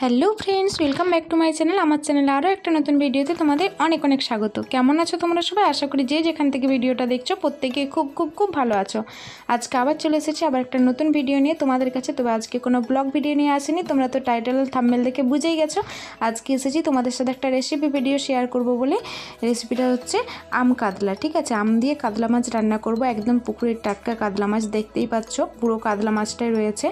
Hello friends, welcome back to my channel. আমার চ্যানেলে আরও একটা নতুন ভিডিওতে তোমাদের অনেক অনেক স্বাগত। কেমন আছো তোমরা সবাই? আশা করি যে যেখান থেকে ভিডিওটা দেখছো প্রত্যেকে খুব খুব খুব ভালো আছো। আজকে আবার চলে এসেছি আবার একটা নতুন ভিডিও নিয়ে তোমাদের কাছে। তবে আজকে কোনো ব্লগ ভিডিও নিয়ে আসিনি, তোমরা তো টাইটেল থাম্বনেল দেখে বুঝেই গেছো। আজকে এসেছি তোমাদের সাথে একটা রেসিপি ভিডিও শেয়ার করব বলে। রেসিপিটা হচ্ছে আম কাতলা। ঠিক আছে, আম দিয়ে কাতলা মাছ রান্না করব। একদম পুকুরের টাটকা কাতলা মাছ, দেখতেই পাচ্ছ পুরো কাতলা মাছটাই রয়েছে।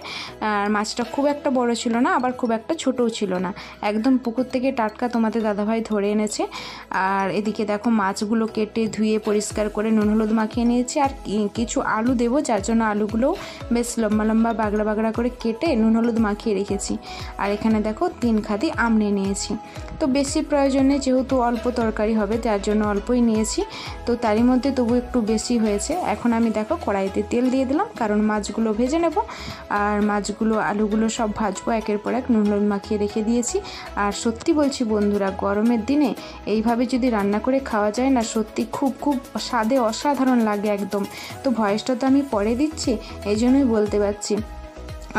আর মাছটা খুব একটা বড় ছিল না, আবার খুব একটা ছোটও ছিল না, একদম পুকুর থেকে টাটকা তোমাদের দাদাভাই ধরে এনেছে। আর এদিকে দেখো মাছগুলো কেটে ধুয়ে পরিষ্কার করে নুন হলুদ মাখিয়ে নিয়েছি। আর কিছু আলু দেবো, যার জন্য আলুগুলোও বেশ লম্বা লম্বা বাগড়া বাগড়া করে কেটে নুন হলুদ মাখিয়ে রেখেছি। আর এখানে দেখো 3 খাদি আম নিয়ে নিয়েছি। তো বেশি প্রয়োজনে, যেহেতু অল্প তরকারি হবে যার জন্য অল্পই নিয়েছি। তো তারই মধ্যে তবু একটু বেশি হয়েছে। এখন আমি দেখো কড়াইতে তেল দিয়ে দিলাম, কারণ মাছগুলো ভেজে নেব। আর মাছগুলো আলুগুলো সব ভাজবো একের পর এক, নুন হলুদ মাখিয়ে রেখে দিয়েছি। আর সত্যি বলছি বন্ধুরা, গরমের দিনে এইভাবে যদি রান্না করে খাওয়া যায় না, সত্যি খুব খুব স্বাদে অসাধারণ লাগে একদম। তো ভয়েসটা তো আমি পরে দিচ্ছি, এই জন্যই বলতে পারছি।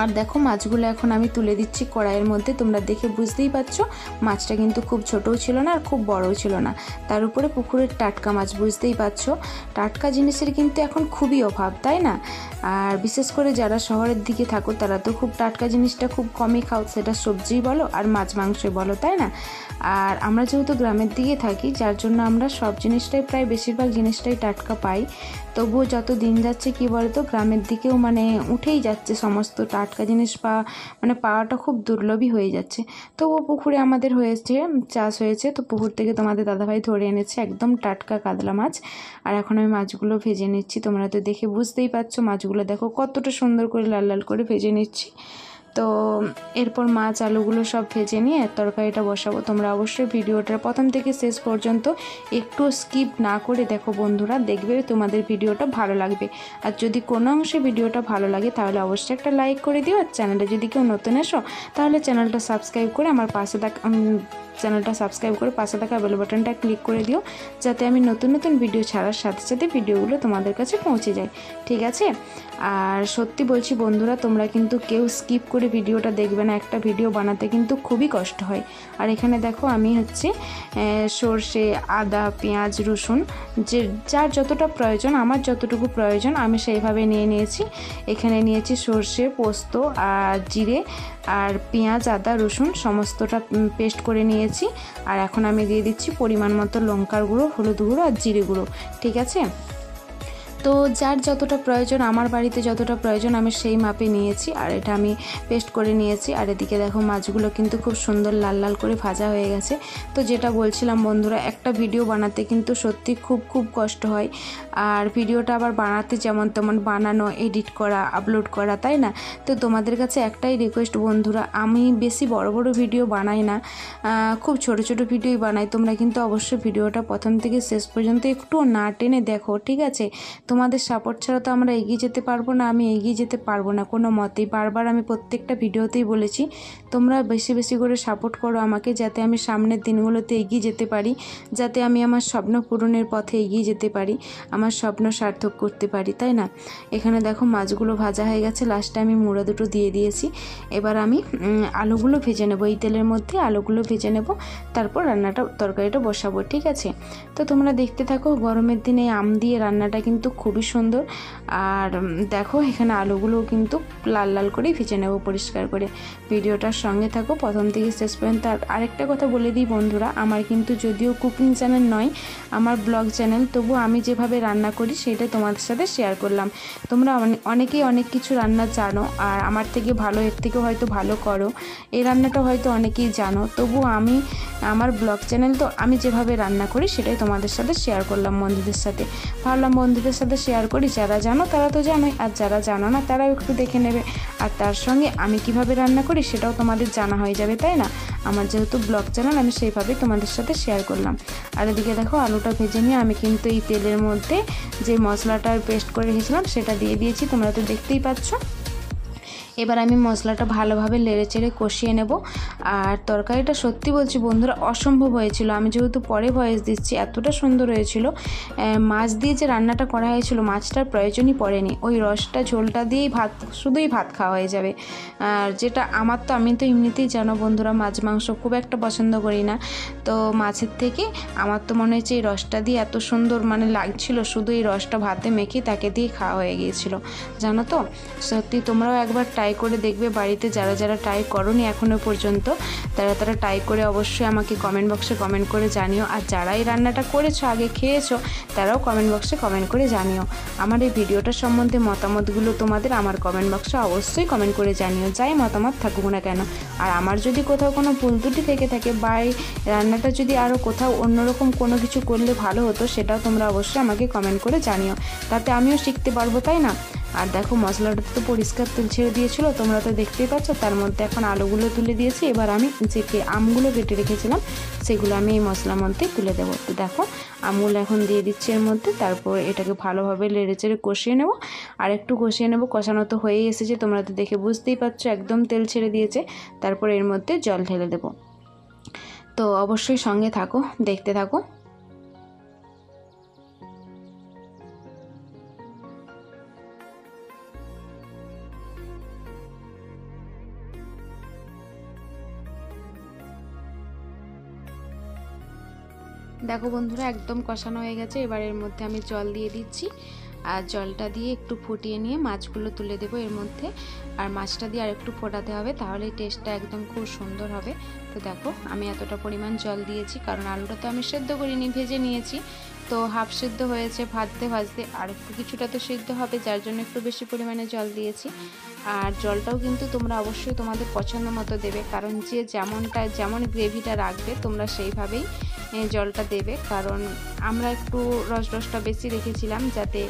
আর দেখো মাছগুলো এখন আমি তুলে দিচ্ছি কড়াইয়ের মধ্যে। তোমরা দেখে বুঝতেই পারছো মাছটা কিন্তু খুব ছোটও ছিল না আর খুব বড়ও ছিল না। তার উপরে পুকুরের টাটকা মাছ, বুঝতেই পারছো টাটকা জিনিসের কিন্তু এখন খুবই অভাব, তাই না? আর বিশেষ করে যারা শহরের দিকে থাকো তারা তো খুব টাটকা জিনিসটা খুব কমই খাও, সেটা সবজি বলো আর মাছ মাংসই বলো, তাই না? আর আমরা যেহেতু গ্রামের দিকে থাকি, যার জন্য আমরা সব জিনিসটাই, প্রায় বেশিরভাগ জিনিসটাই টাটকা পাই। তবুও যত দিন যাচ্ছে কি বলতো, গ্রামের দিকেও উঠেই যাচ্ছে সমস্ত টাটকা জিনিস পাওয়াটা খুব দুর্লভই হয়ে যাচ্ছে। তবুও পুকুরে আমাদের চাষ হয়েছে, তো পুকুর থেকে তোমাদের দাদাভাই ধরে এনেছে একদম টাটকা কাতলা মাছ। আর এখন আমি মাছগুলো ভেজে নিচ্ছি। তোমরা তো দেখে বুঝতেই পারছো মাছগুলো দেখো কতটা সুন্দর করে লাল লাল করে ভেজে নিচ্ছি। তো এরপর মাছ আলুগুলো সব ভেজে নিয়ে তরকারিটা বসাবো। তোমরা অবশ্যই ভিডিওটার প্রথম থেকে শেষ পর্যন্ত একটু স্কিপ না করে দেখো বন্ধুরা, দেখবে তোমাদের ভিডিওটা ভালো লাগবে। আর যদি কোনো অংশে ভিডিওটা ভালো লাগে তাহলে অবশ্যই একটা লাইক করে দিও। আর চ্যানেলে যদি কেউ নতুন এসো তাহলে চ্যানেলটা সাবস্ক্রাইব করে পাশে থাকা বেল বাটনটা ক্লিক করে দিও, যাতে আমি নতুন নতুন ভিডিও ছাড়ার সাথে সাথে ভিডিওগুলো তোমাদের কাছে পৌঁছে যায়। ঠিক আছে? আর সত্যি বলছি বন্ধুরা, তোমরা কিন্তু কেউ স্কিপ করে ভিডিওটা দেখবে না, একটা ভিডিও বানাতে কিন্তু খুবই কষ্ট হয়। আর এখানে দেখো আমি সর্ষে, আদা, পেঁয়াজ, রসুন, যার যতটা প্রয়োজন, আমার যতটুকু প্রয়োজন আমি সেইভাবে নিয়ে নিয়েছি। এখানে নিয়েছি সর্ষে, পোস্ত আর জিরে, আর পেঁয়াজ, আদা, রসুন সমস্তটা পেস্ট করে নিয়েছি। আর এখন আমি দিয়ে দিচ্ছি পরিমাণ মতো লঙ্কার গুঁড়ো, হলুদ গুঁড়ো আর জিরে গুঁড়ো। ঠিক আছে? তো যার যতটা প্রয়োজন, আমার বাড়িতে যতটা প্রয়োজন আমি সেই মাপে নিয়েছি। আর এটা আমি পেস্ট করে নিয়েছি। আর এদিকে দেখো মাছগুলো কিন্তু খুব সুন্দর লাল লাল করে ভাজা হয়ে গেছে। তো যেটা বলছিলাম বন্ধুরা, একটা ভিডিও বানাতে কিন্তু সত্যি খুব খুব কষ্ট হয়। আর ভিডিওটা আবার বানাতে যেমন তেমন বানানো, এডিট করা, আপলোড করা, তাই না? তো তোমাদের কাছে একটাই রিকোয়েস্ট বন্ধুরা, আমি বেশি বড় বড় ভিডিও বানাই না, খুব ছোট ছোট ভিডিওই বানাই। তোমরা কিন্তু অবশ্যই ভিডিওটা প্রথম থেকে শেষ পর্যন্ত একটু না টেনে দেখো, ঠিক আছে? তোমাদের সাপোর্ট ছাড়া তো আমরা এগিয়ে যেতে পারবো না, আমি এগিয়ে যেতে পারবো না কোনো মতেই। বারবার আমি প্রত্যেকটা ভিডিওতেই বলেছি, তোমরা বেশি বেশি করে সাপোর্ট করো আমাকে, যাতে আমি সামনের দিনগুলোতে এগিয়ে যেতে পারি, যাতে আমি আমার স্বপ্ন পূরণের পথে এগিয়ে যেতে পারি, আমার স্বপ্ন সার্থক করতে পারি, তাই না? এখানে দেখো মাছগুলো ভাজা হয়ে গেছে, লাস্টে আমি মুড়া দুটো দিয়ে দিয়েছি। এবার আমি আলুগুলো ভেজে নেবো, এই তেলের মধ্যে আলুগুলো ভেজে নেব, তারপর তরকারিটা বসাবো। ঠিক আছে? তো তোমরা দেখতে থাকো। গরমের দিনে আম দিয়ে রান্নাটা কিন্তু খুবই সুন্দর। আর দেখো এখানে আলুগুলো কিন্তু লাল লাল করে ভেজে নেব পরিষ্কার করে। ভিডিওটার সঙ্গে থাকো প্রথম থেকে শেষ পর্যন্ত। আর আরেকটা কথা বলে দিই বন্ধুরা, আমার কিন্তু যদিও কুকিং চ্যানেল নয়, আমার ব্লগ চ্যানেল, তবু আমি যেভাবে রান্না করি সেটা তোমাদের সাথে শেয়ার করলাম। তোমরা অনেকেই অনেক কিছু রান্না জানো, আর আমার থেকে ভালো, এর থেকেও হয়তো ভালো করো, এই রান্নাটা হয়তো অনেকেই জানো। তবু আমার ব্লগ চ্যানেল, তো আমি যেভাবে রান্না করি সেটাই তোমাদের সাথে শেয়ার করলাম বন্ধুদের সাথে। ভাবলাম বন্ধুদের সাথে শেয়ার করি, যারা জানো তারা তো জানোই, আর যারা জানো না তারাও একটু দেখে নেবে। আর তার সঙ্গে আমি কিভাবে রান্না করি সেটাও তোমাদের জানা হয়ে যাবে, তাই না? আমার যেহেতু ব্লগ চ্যানেল, আমি সেইভাবেই তোমাদের সাথে শেয়ার করলাম। আর এদিকে দেখো আলুটা ভেজে নিয়ে আমি কিন্তু এই তেলের মধ্যে যে মশলাটার পেস্ট করে রেখেছিলাম সেটা দিয়ে দিয়েছি, তোমরা তো দেখতেই পাচ্ছ। এবার আমি মশলাটা ভালোভাবে নেড়েচেড়ে কষিয়ে নেব। আর তরকারিটা সত্যি বলছি বন্ধুরা অসম্ভব হয়েছিল। আমি যেহেতু পরে ভয়েস দিচ্ছি, এতটা সুন্দর হয়েছিল। মাছ দিয়ে যে রান্নাটা করা হয়েছিল মাছটার প্রয়োজনই পড়েনি, ওই রসটা ঝোলটা দিয়েই শুধুই ভাত খাওয়া হয়ে যাবে। আর যেটা আমি তো এমনিতেই জানো বন্ধুরা মাছ মাংস খুব একটা পছন্দ করি না, তো মাছের থেকে আমার তো মনে হচ্ছে এই রসটা দিয়ে এত সুন্দর লাগছিল, শুধু এই রসটা ভাতে মেখে তাকে দিয়ে খাওয়া হয়ে গিয়েছিল জানো তো। সত্যি তোমরাও একবার ট্রাই করে দেখবে বাড়িতে, যারা যারা ট্রাই করোনি এখনও পর্যন্ত তারা ট্রাই করে অবশ্যই আমাকে কমেন্ট বক্সে কমেন্ট করে জানিও। আর যারা এই রান্নাটা করেছো আগে খেয়েছো তারাও কমেন্ট বক্সে কমেন্ট করে জানিও। আমার এই ভিডিওটা সম্বন্ধে মতামতগুলো তোমাদের আমার কমেন্ট বক্সে অবশ্যই কমেন্ট করে জানিও, যাই মতামত থাকুক না কেন। আর আমার যদি কোথাও কোনো ভুল ত্রুটি থেকে থাকে বা এই রান্নাটা যদি আরও কোথাও অন্যরকম কোনো কিছু করলে ভালো হতো, সেটাও তোমরা অবশ্যই আমাকে কমেন্ট করে জানিও, তাতে আমিও শিখতে পারবো, তাই না। আর দেখো মশলাটা তো পরিষ্কার তেল ছেড়ে দিয়েছিলো, তোমরা তো দেখতেই পাচ্ছ। তার মধ্যে এখন আলুগুলো তুলে দিয়েছি। এবার আমি যে আমগুলো কেটে রেখেছিলাম সেগুলো আমি এই মশলার মধ্যে তুলে দেবো। তো দেখো আমগুলো এখন দিয়ে দিচ্ছি এর মধ্যে। তারপর এটাকে ভালোভাবে নেড়েচেড়ে কষিয়ে নেব। আর একটু কষিয়ে নেব, কষানো তো হয়েই এসেছে, তোমরা তো দেখে বুঝতেই পারছো একদম তেল ছেড়ে দিয়েছে। তারপর এর মধ্যে জল ঢেলে দেবো। তো অবশ্যই সঙ্গে থাকো, দেখতে থাকো। দেখো বন্ধুরা একদম কষানো হয়ে গেছে। এবার এর মধ্যে আমি জল দিয়ে দিচ্ছি। আর জলটা দিয়ে একটু ফুটিয়ে নিয়ে মাছগুলো তুলে দেবো এর মধ্যে। আর মাছটা দিয়ে আর একটু ফোটাতে হবে, তাহলে টেস্টটা একদম খুব সুন্দর হবে। তো দেখো আমি এতটা পরিমাণ জল দিয়েছি, কারণ আলুটা তো আমি সেদ্ধ করিনি, ভেজে নিয়েছি। তো হাফ সেদ্ধ হয়েছে, ভাজতে ভাজতে আর একটু কিছুটা তো সেদ্ধ হবে, যার জন্য একটু বেশি পরিমাণে জল দিয়েছি। আর জলটাও কিন্তু তোমরা অবশ্যই তোমাদের পছন্দ মতো দেবে, কারণ যে যেমন গ্রেভিটা রাখবে তোমরা সেইভাবেই জলটা দেবে। কারণ আমরা একটু রসটা বেশি রেখেছিলাম যাতে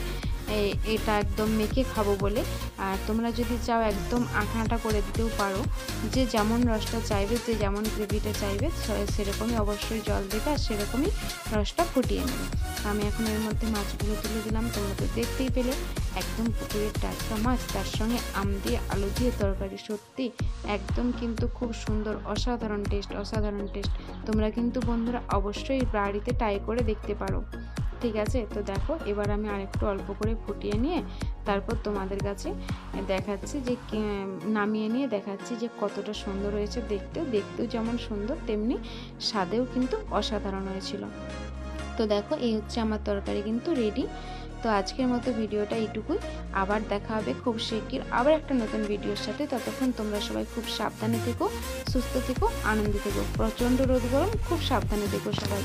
এটা একদম মেখে খাবো বলে। আর তোমরা যদি চাও একদম আঁকড়াটা করে দিতেও পারো, যে যেমন রসটা চাইবে, যে যেমন গ্রেভিটা চাইবে সেরকমই অবশ্যই জল দেবে, আর সেরকমই রসটা ফুটিয়ে নেবে। আমি এখন এর মধ্যে মাছগুলো তুলে দিলাম। তোমরা তো দেখতেই পেলে একদম পুকুরের টাটকা মাছ, তার সঙ্গে আম দিয়ে আলু দিয়ে তরকারি, সত্যি একদম কিন্তু খুব সুন্দর, অসাধারণ টেস্ট। তোমরা কিন্তু বন্ধুরা অবশ্যই বাড়িতে ট্রাই করে দেখতে পারো, ঠিক আছে। তো দেখো এবার আমি আরেকটু অল্প করে ফুটিয়ে নিয়ে তারপর তোমাদের কাছে দেখাচ্ছি যে নামিয়ে নিয়ে দেখাচ্ছি যে কতটা সুন্দর হয়েছে। দেখতেও যেমন সুন্দর তেমনি স্বাদেও কিন্তু অসাধারণ হয়েছিল। তো দেখো এই হচ্ছে আমার তরকারি কিন্তু রেডি। তো আজকের মতো ভিডিওটা এইটুকুই। আবার দেখা হবে খুব শিগগির আবার একটা নতুন ভিডিওর সাথে। ততক্ষণ তোমরা সবাই খুব সাবধানে থেকো, সুস্থ থেকো, আনন্দে থেকো। প্রচণ্ড রোদ গরম, খুব সাবধানে থেকো সবাই।